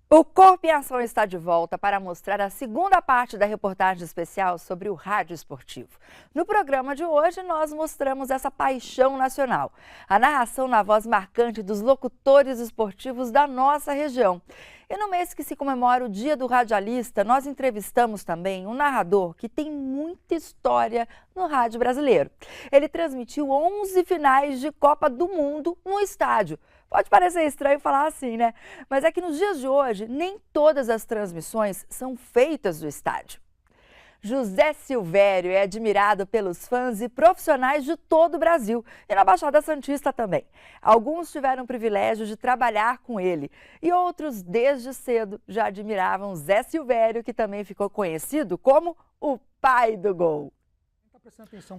O Corpo em Ação está de volta para mostrar a segunda parte da reportagem especial sobre o rádio esportivo. No programa de hoje, nós mostramos essa paixão nacional, a narração na voz marcante dos locutores esportivos da nossa região. E no mês que se comemora o Dia do Radialista, nós entrevistamos também um narrador que tem muita história no rádio brasileiro. Ele transmitiu 11 finais de Copa do Mundo no estádio. Pode parecer estranho falar assim, né? Mas é que nos dias de hoje, nem todas as transmissões são feitas do estádio. José Silvério é admirado pelos fãs e profissionais de todo o Brasil e na Baixada Santista também. Alguns tiveram o privilégio de trabalhar com ele e outros, desde cedo, já admiravam Zé Silvério, que também ficou conhecido como o pai do gol.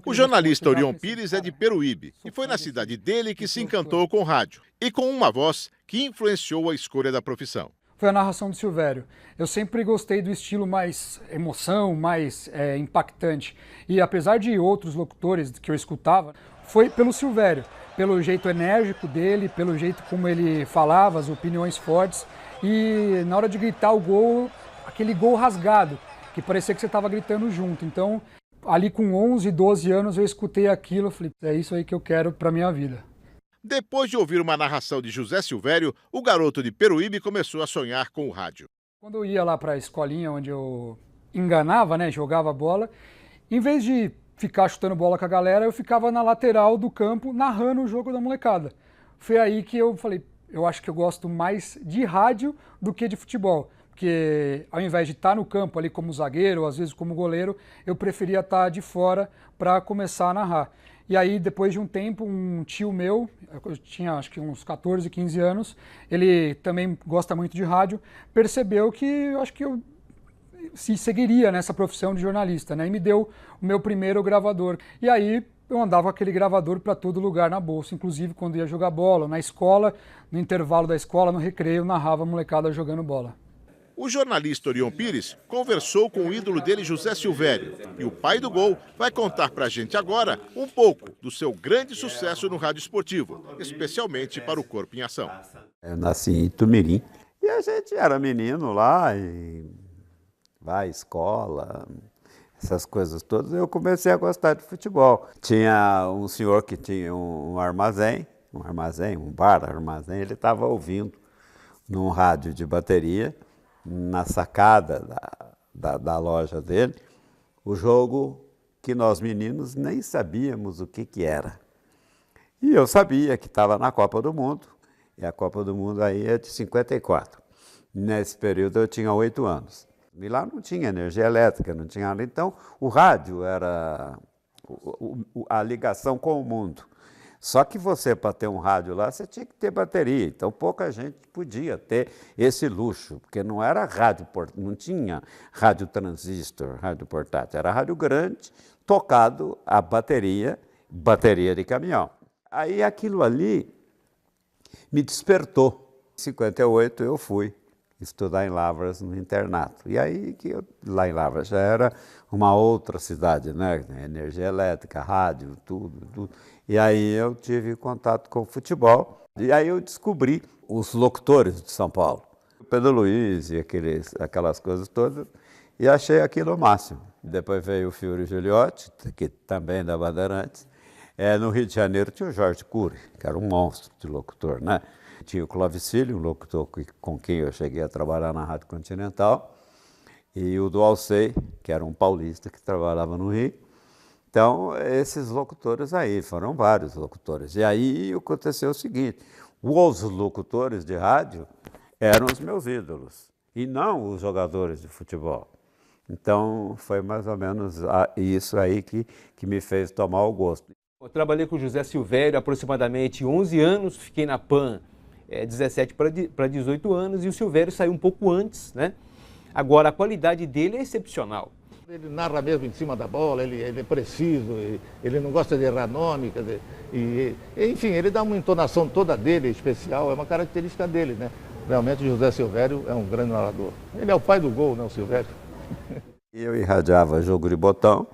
O jornalista Orion Pires é de Peruíbe e foi na cidade dele que se encantou com o rádio e com uma voz que influenciou a escolha da profissão. Foi a narração do Silvério. Eu sempre gostei do estilo mais emoção, mais impactante. E apesar de outros locutores que eu escutava, foi pelo Silvério, pelo jeito enérgico dele, pelo jeito como ele falava, as opiniões fortes. E na hora de gritar o gol, aquele gol rasgado, que parecia que você estava gritando junto. Então, ali com 11, 12 anos, eu escutei aquilo e falei, é isso aí que eu quero para minha vida. Depois de ouvir uma narração de José Silvério, o garoto de Peruíbe começou a sonhar com o rádio. Quando eu ia lá para a escolinha onde eu enganava, né, jogava bola, em vez de ficar chutando bola com a galera, eu ficava na lateral do campo narrando o jogo da molecada. Foi aí que eu falei, eu acho que eu gosto mais de rádio do que de futebol. Porque ao invés de estar no campo ali como zagueiro, ou às vezes como goleiro, eu preferia estar de fora para começar a narrar. E aí, depois de um tempo, um tio meu, eu tinha acho que uns 14, 15 anos, ele também gosta muito de rádio, percebeu que eu acho que eu se seguiria nessa profissão de jornalista, né? E me deu o meu primeiro gravador. E aí eu andava com aquele gravador para todo lugar na bolsa, inclusive quando ia jogar bola, na escola, no intervalo da escola, no recreio, narrava a molecada jogando bola. O jornalista Orion Pires conversou com o ídolo dele, José Silvério, e o pai do gol vai contar pra gente agora um pouco do seu grande sucesso no rádio esportivo, especialmente para o Corpo em Ação. Eu nasci em Itumirim e a gente era menino lá e vai à escola, essas coisas todas. Eu comecei a gostar de futebol. Tinha um senhor que tinha um armazém, um bar, armazém, ele estava ouvindo num rádio de bateria, na sacada da loja dele, o jogo que nós meninos nem sabíamos o que era. E eu sabia que estava na Copa do Mundo, e a Copa do Mundo aí é de 54. Nesse período eu tinha 8 anos. E lá não tinha energia elétrica, não tinha nada. Então o rádio era a ligação com o mundo. Só que você, para ter um rádio lá, você tinha que ter bateria. Então, pouca gente podia ter esse luxo, porque não era rádio, não tinha rádio transistor, rádio portátil. Era rádio grande, tocado a bateria de caminhão. Aí aquilo ali me despertou. Em 58 eu fui estudar em Lavras, no internato. E aí, lá em Lavras já era uma outra cidade, né? Energia elétrica, rádio, tudo. E aí eu tive contato com o futebol. E aí eu descobri os locutores de São Paulo. O Pedro Luiz e aquelas coisas todas. E achei aquilo o máximo. Depois veio o Fiore Gigliotti, que também da Bandeirantes. No Rio de Janeiro tinha o Jorge Cury, que era um monstro de locutor, né? Tinha o Clovicílio, um locutor com quem eu cheguei a trabalhar na Rádio Continental. E o Dualcei, que era um paulista que trabalhava no Rio. Então, esses locutores aí, foram vários locutores. E aí aconteceu o seguinte, os locutores de rádio eram os meus ídolos, e não os jogadores de futebol. Então, foi mais ou menos isso aí que me fez tomar o gosto. Eu trabalhei com o José Silvério aproximadamente 11 anos, fiquei na PAN 17 para 18 anos, e o Silvério saiu um pouco antes, né? Agora, a qualidade dele é excepcional. Ele narra mesmo em cima da bola, ele é preciso, ele não gosta de errar nome, quer dizer, enfim, ele dá uma entonação toda dele, especial, é uma característica dele, né? Realmente o José Silvério é um grande narrador. Ele é o pai do gol, né, o Silvério? Eu irradiava jogo de botão,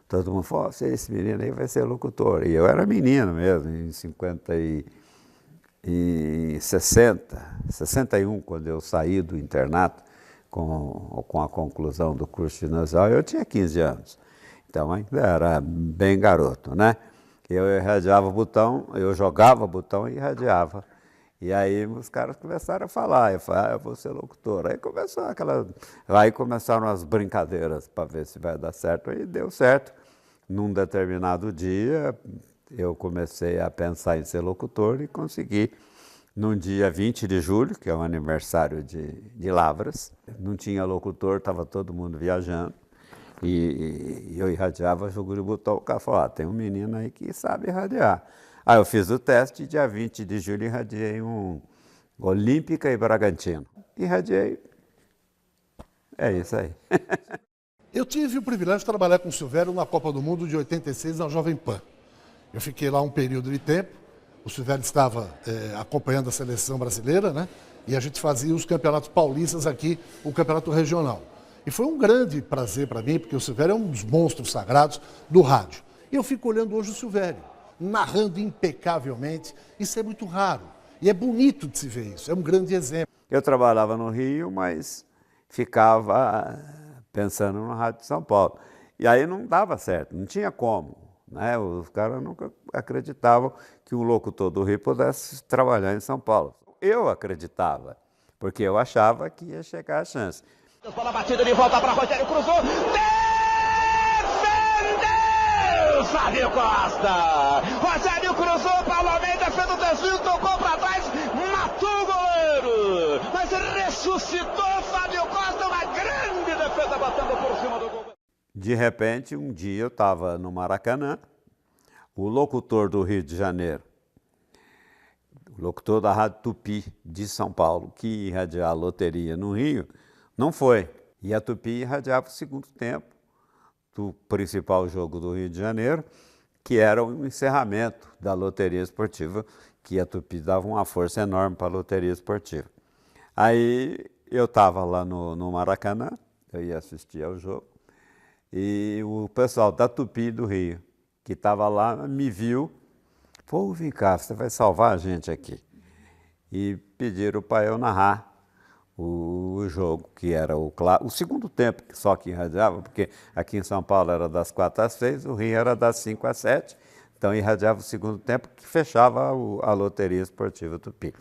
todo mundo falou, esse menino aí vai ser locutor. E eu era menino mesmo, em 50 Em 61, quando eu saí do internato, com a conclusão do curso ginasial, eu tinha 15 anos. Então ainda era bem garoto, né? Eu irradiava o botão, eu jogava o botão e irradiava. E aí os caras começaram a falar, eu falei, eu vou ser locutor. Aí começaram as brincadeiras para ver se vai dar certo, e deu certo. Num determinado dia, eu comecei a pensar em ser locutor e consegui. Num dia 20 de julho, que é o aniversário de Lavras, não tinha locutor, estava todo mundo viajando. E eu irradiava jogo de botão, o cara falou, tem um menino aí que sabe irradiar. Aí eu fiz o teste e dia 20 de julho irradiei um Olímpica e Bragantino. Irradiei. É isso aí. Eu tive o privilégio de trabalhar com o Silvério na Copa do Mundo de 86 na Jovem Pan. Eu fiquei lá um período de tempo, o Silvério estava acompanhando a seleção brasileira, né? E a gente fazia os campeonatos paulistas aqui, o campeonato regional. E foi um grande prazer para mim, porque o Silvério é um dos monstros sagrados do rádio. E eu fico olhando hoje o Silvério, narrando impecavelmente. Isso é muito raro. E é bonito de se ver isso, é um grande exemplo. Eu trabalhava no Rio, mas ficava pensando no rádio de São Paulo. E aí não dava certo, não tinha como, né? Os caras nunca acreditavam que um locutor do Rio pudesse trabalhar em São Paulo. Eu acreditava, porque eu achava que ia chegar a chance. Bola batida de volta para Rogério, cruzou, defendeu Fábio Costa. Rogério cruzou, Paulo Almeida fez o desvio, tocou para trás, matou o goleiro. Mas ressuscitou Fábio Costa, uma grande defesa batendo por cima do gol. De repente, um dia eu estava no Maracanã, o locutor do Rio de Janeiro, o locutor da Rádio Tupi de São Paulo, que ia irradiar a loteria no Rio, não foi. E a Tupi irradiava o segundo tempo do principal jogo do Rio de Janeiro, que era o encerramento da loteria esportiva, que a Tupi dava uma força enorme para a loteria esportiva. Aí eu estava lá no Maracanã, eu ia assistir ao jogo, e o pessoal da Tupi do Rio, que estava lá, me viu, falou, vem cá, você vai salvar a gente aqui. E pediram para eu narrar o jogo, que era o segundo tempo, só que irradiava, porque aqui em São Paulo era das 4 às 6, o Rio era das 5 às 7, então irradiava o segundo tempo, que fechava a loteria esportiva Tupi.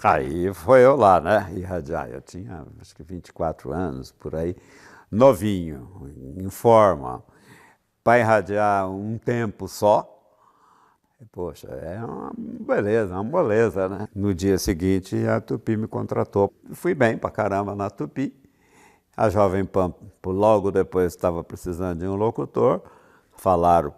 Aí foi eu lá, né, irradiar. Eu tinha, acho que 24 anos, por aí, novinho, em forma, para irradiar um tempo só. Poxa, é uma moleza, né? No dia seguinte, a Tupi me contratou. Fui bem pra caramba na Tupi. A Jovem Pan, logo depois, estava precisando de um locutor. Falaram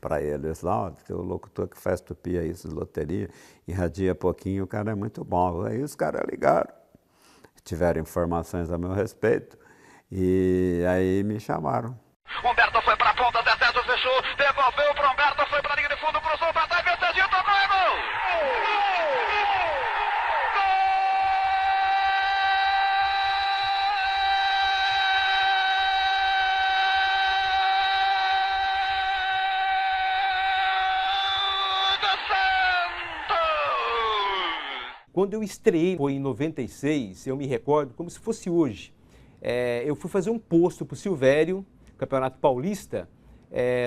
para eles lá, tem o locutor que faz Tupi aí, loteria, irradia pouquinho, o cara é muito bom. Aí os caras ligaram, tiveram informações a meu respeito, e aí me chamaram. Humberto foi para a ponta, Teteto fechou, devolveu para Humberto, foi para a linha de fundo, cruzou para trás, Betadinho, tocou, é gol! Quando eu estreiei, foi em 96, eu me recordo como se fosse hoje. Eu fui fazer um posto para o Silvério, Campeonato Paulista,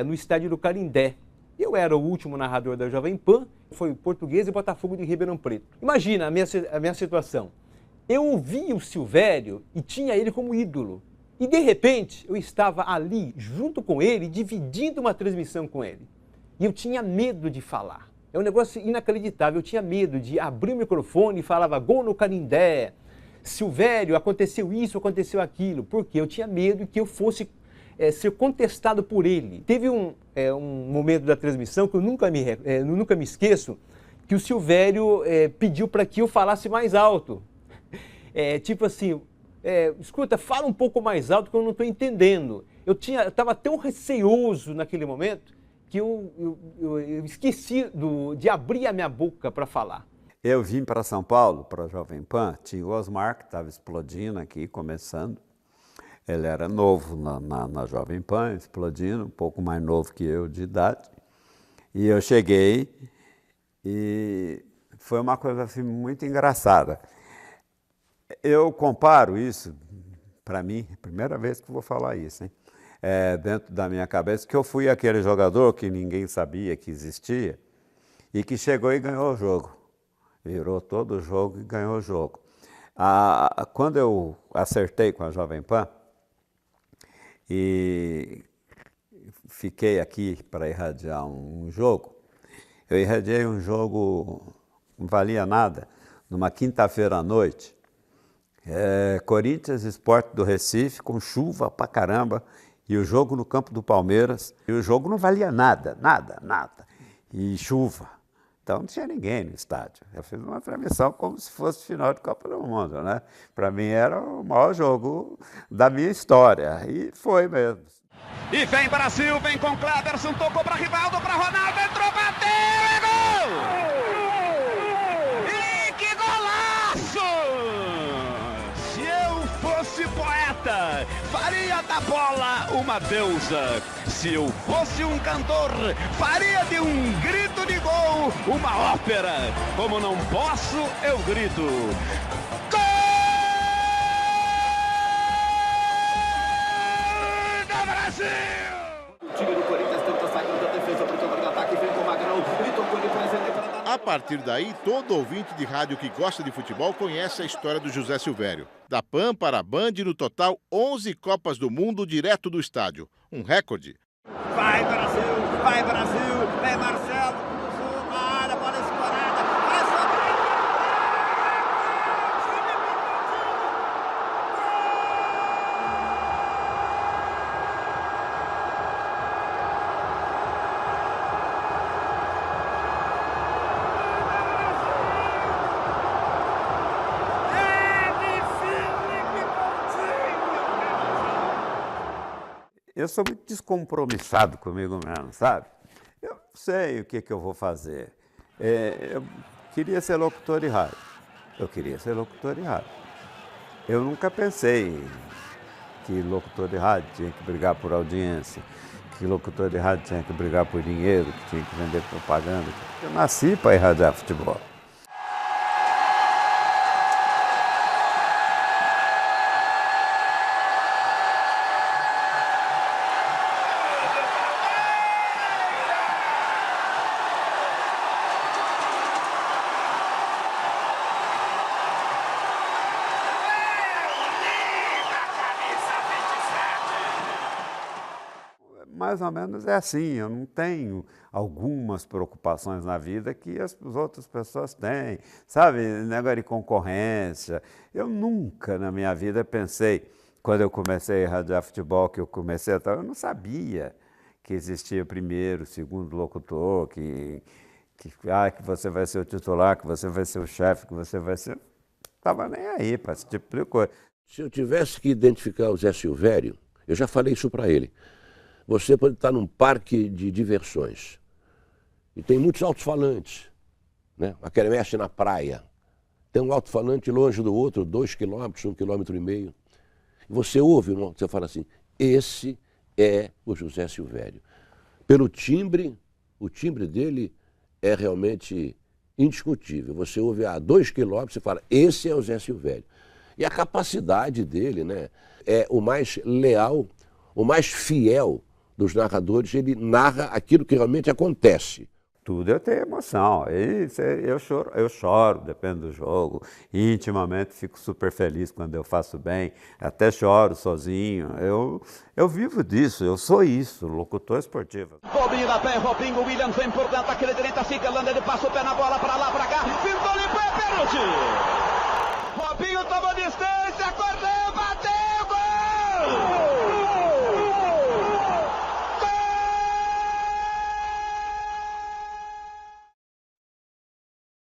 no estádio do Canindé. Eu era o último narrador da Jovem Pan, foi Português e Botafogo de Ribeirão Preto. Imagina a minha situação. Eu ouvia o Silvério e tinha ele como ídolo. E de repente eu estava ali junto com ele, dividindo uma transmissão com ele. E eu tinha medo de falar. É um negócio inacreditável, eu tinha medo de abrir o microfone e falava gol no Canindé. Silvério, aconteceu isso, aconteceu aquilo. Porque eu tinha medo que eu fosse ser contestado por ele. Teve um momento da transmissão que eu nunca me esqueço, que o Silvério pediu para que eu falasse mais alto. Tipo assim, escuta, fala um pouco mais alto que eu não estou entendendo. Eu estava tão receoso naquele momento que eu esqueci de abrir a minha boca para falar. Eu vim para São Paulo, para a Jovem Pan, tinha o Osmar, que estava explodindo aqui, começando. Ele era novo na Jovem Pan, explodindo, um pouco mais novo que eu de idade. E eu cheguei e foi uma coisa assim, muito engraçada. Eu comparo isso, para mim, primeira vez que vou falar isso, hein? Dentro da minha cabeça, que eu fui aquele jogador que ninguém sabia que existia e que chegou e ganhou o jogo. Virou todo o jogo e ganhou o jogo. Quando eu acertei com a Jovem Pan e fiquei aqui para irradiar um jogo, eu irradiei um jogo, não valia nada, numa quinta-feira à noite, Corinthians Sport do Recife, com chuva pra caramba, e o jogo no campo do Palmeiras, e o jogo não valia nada, nada, e chuva. Então não tinha ninguém no estádio. Eu fiz uma transmissão como se fosse final de Copa do Mundo, né? Para mim era o maior jogo da minha história, e foi mesmo. E vem Brasil, vem com Cleberson, tocou para Rivaldo, para Ronaldo, entrou, bateu, é gol! E que golaço! Se eu fosse poeta, faria da bola uma deusa. Se eu fosse um cantor, faria de um grito de gol uma ópera. Como não posso, eu grito. Gol do Brasil! O time do Corinthians tenta sair da defesa para o campo de ataque, vem com o Magrão, ele tocou, ele presente para dar... A partir daí, todo ouvinte de rádio que gosta de futebol conhece a história do José Silvério. Da PAN para a Band, no total 11 Copas do Mundo direto do estádio. Um recorde. Vai Brasil, vem Marcelo, cruzou na área, bola escorada, vai sobre... Eu sou muito descompromissado comigo mesmo, sabe? Eu sei o que eu vou fazer. Eu queria ser locutor de rádio. Eu nunca pensei que locutor de rádio tinha que brigar por audiência, que locutor de rádio tinha que brigar por dinheiro, que tinha que vender propaganda. Eu nasci para irradiar futebol. Mais ou menos é assim, eu não tenho algumas preocupações na vida que as outras pessoas têm, sabe, negócio de concorrência. Eu nunca na minha vida pensei, quando eu comecei a irradiar futebol, que eu comecei a... eu não sabia que existia primeiro, segundo locutor, que você vai ser o titular, que você vai ser o chefe, que você vai ser... Estava nem aí para esse tipo de coisa. Se eu tivesse que identificar o Zé Silvério, eu já falei isso para ele. Você pode estar num parque de diversões e tem muitos alto-falantes, né? A quermesse na praia. Tem um alto-falante longe do outro, 2 quilômetros, 1,5 quilômetros. Você ouve, você fala assim, esse é o José Silvério. Pelo timbre, o timbre dele é realmente indiscutível. Você ouve a 2 quilômetros e fala, esse é o Zé Silvério. E a capacidade dele, né, é o mais leal, o mais fiel dos narradores, ele narra aquilo que realmente acontece. Tudo eu tenho emoção, eu choro, depende do jogo, intimamente fico super feliz quando eu faço bem, até choro sozinho, eu vivo disso, eu sou isso, locutor esportivo. Robinho da pé, Robinho, Williams vem por dentro, aquele direita, fica, Landa, ele passa o pé na bola, para lá, para cá, pintou, limpou, é pênalti!